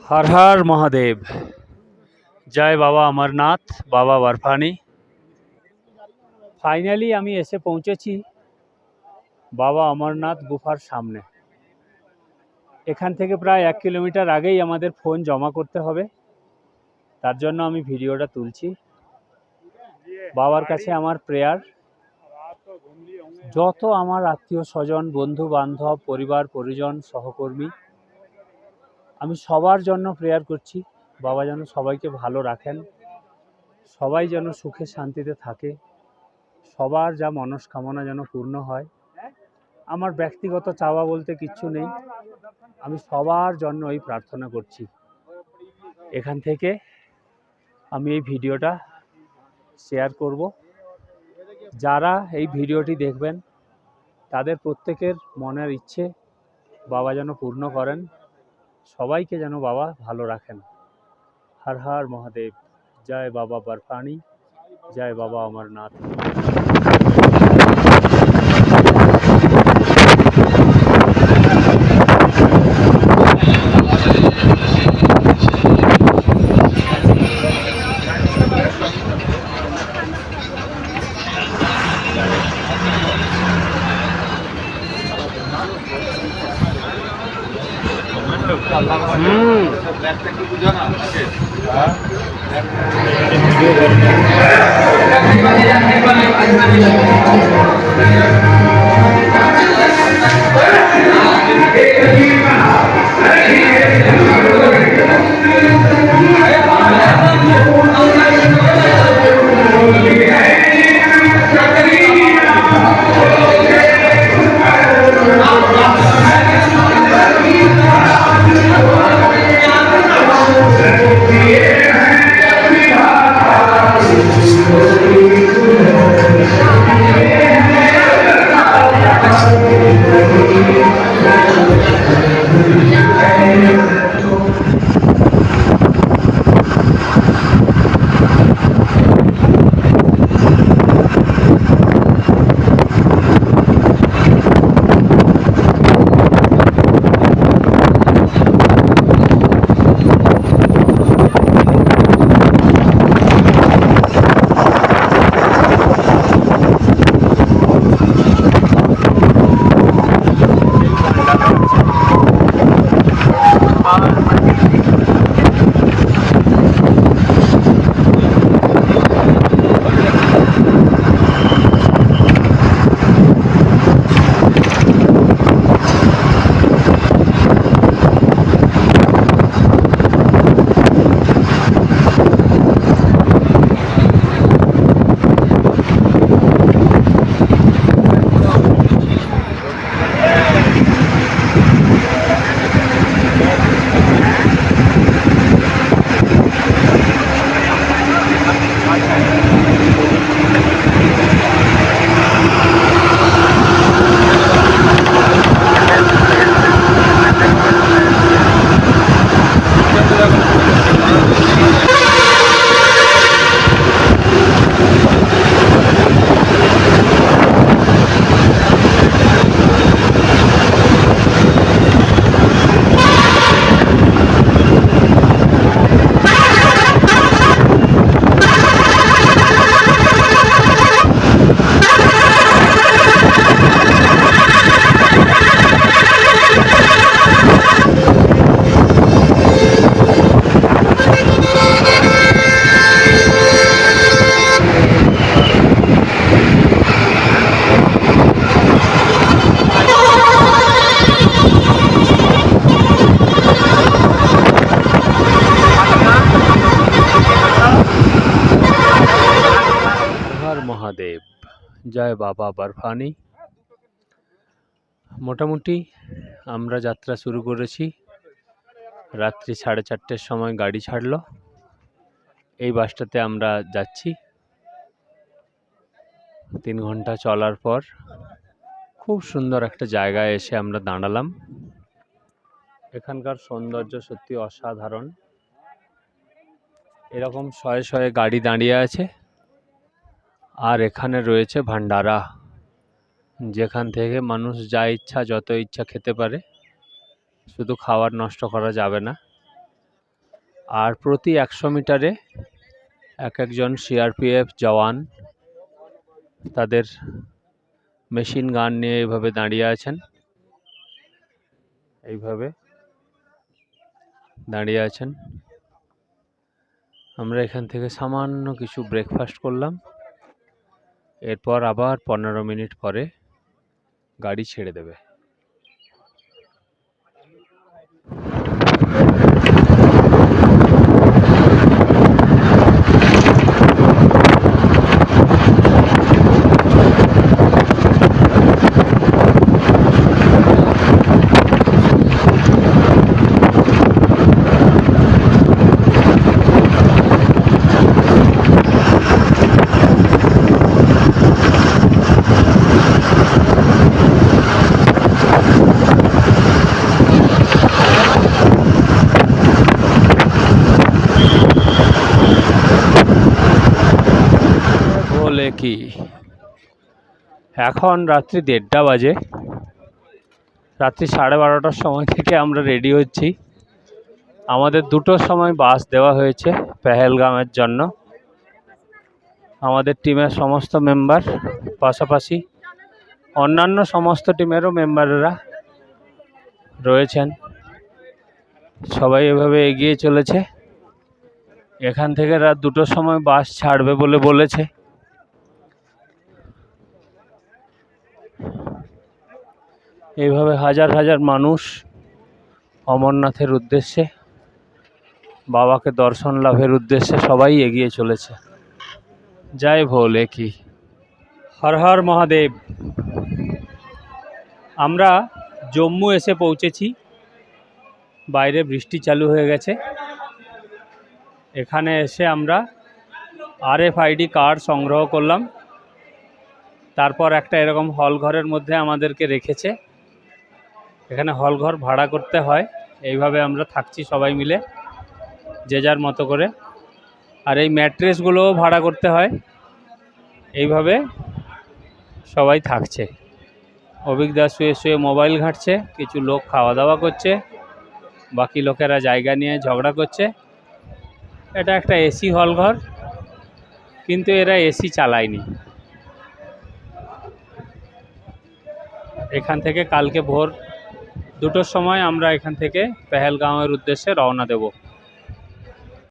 हर हर महादेव। जय बाबा अमरनाथ, बाबा बर्फानी। फाइनली আমি এসে পৌঁছেছি বাবা অমরনাথ গুফার সামনে। এখান থেকে প্রায় 1 কিলোমিটার আগেই আমাদের ফোন জমা করতে হবে, তার জন্য আমি ভিডিওটা তুলছি। বাবার কাছে আমার প্রেয়ার, যত আমার আত্মীয় স্বজন, বন্ধু বান্ধব, পরিবার পরিজন, সহকর্মী, আমি সবার জন্য প্রেয়ার করছি। বাবা যেন সবাইকে ভালো রাখেন, সবাই যেন সুখে শান্তিতে থাকে, সবার যা মনস্কামনা যেন পূর্ণ হয়। আমার ব্যক্তিগত চাওয়া বলতে কিচ্ছু নেই, আমি সবার জন্য এই প্রার্থনা করছি। এখান থেকে আমি এই ভিডিওটা শেয়ার করব। যারা এই ভিডিওটি দেখবেন তাদের প্রত্যেকের মনের ইচ্ছে বাবা যেন পূর্ণ করেন, সবাইকে যেন বাবা ভালো রাখেন। हर हर महादेव। जय बाबा बर्फानी, जय बाबा अमरनाथ। মহাদেব। জয় বাবা বরফানি। মোটামুটি আমরা যাত্রা শুরু করেছি, রাত্রি 4:30টার সময় গাড়ি ছাড়লো। এই বাসটাতে আমরা যাচ্ছি। 3 ঘন্টা চলার পর খুব সুন্দর একটা জায়গায় এসে আমরা দাঁড়ালাম। এখানকার সৌন্দর্য সত্যি অসাধারণ। এরকম শয়ে শয়ে গাড়ি দাঁড়িয়ে আছে, আর এখানে রয়েছে ভান্ডারা, যেখান থেকে মানুষ যা ইচ্ছা যত ইচ্ছা খেতে পারে। শুধু খাবার নষ্ট করা যাবে না। আর প্রতি 100 মিটারে একজন সিআরপিএফ জওয়ান তাদের মেশিন গান নিয়ে এইভাবে দাঁড়িয়ে আছেন, এইভাবে দাঁড়িয়ে আছেন। আমরা এখান থেকে সামান্য কিছু ব্রেকফাস্ট করলাম, এরপর আবার 15 মিনিট পরে গাড়ি ছেড়ে দেবে। বলে কি, এখন রাত্রি 1:30 বাজে। রাত্রি 12:30টার সময় থেকে আমরা রেডি হচ্ছি। আমাদের 2টোর সময় বাস দেওয়া হয়েছে পেহেলগামের জন্য। আমাদের টিমের সমস্ত মেম্বার, পাশাপাশি অন্যান্য সমস্ত টিমেরও মেম্বাররা রয়েছেন, সবাই এভাবে এগিয়ে চলেছে। এখান থেকে রাত 2টোর সময় বাস ছাড়বে বলে বলেছে। এইভাবে হাজার হাজার মানুষ অমরনাথের উদ্দেশ্যে, বাবাকে দর্শন লাভের উদ্দেশ্যে সবাই এগিয়ে চলেছে। জয় ভোলে কি, হর হর মহাদেব। আমরা জম্মু এসে পৌঁছেছি। বাইরে বৃষ্টি চালু হয়ে গেছে। এখানে এসে আমরা RFID কার্ড সংগ্রহ করলাম। তারপর একটা এরকম হল ঘরের মধ্যে আমাদেরকে রেখেছে। এখানে হল ঘর ভাড়া করতে হয়। এইভাবে আমরা থাকছি সবাই মিলে, যে যার মতো করে। আর এই ম্যাট্রেসগুলোও ভাড়া করতে হয়। এইভাবে সবাই থাকছে। অভিজ্ঞতা শুয়ে শুয়ে মোবাইল ঘাঁটছে, কিছু লোক খাওয়া দাওয়া করছে, বাকি লোকেরা জায়গা নিয়ে ঝগড়া করছে। এটা একটা এসি হল ঘর, কিন্তু এরা এসি চালায়নি। এখান থেকে কালকে ভোর 2টোর সময় আমরা এখান থেকে পেহেলগাঁওয়ের উদ্দেশ্যে রওনা দেব।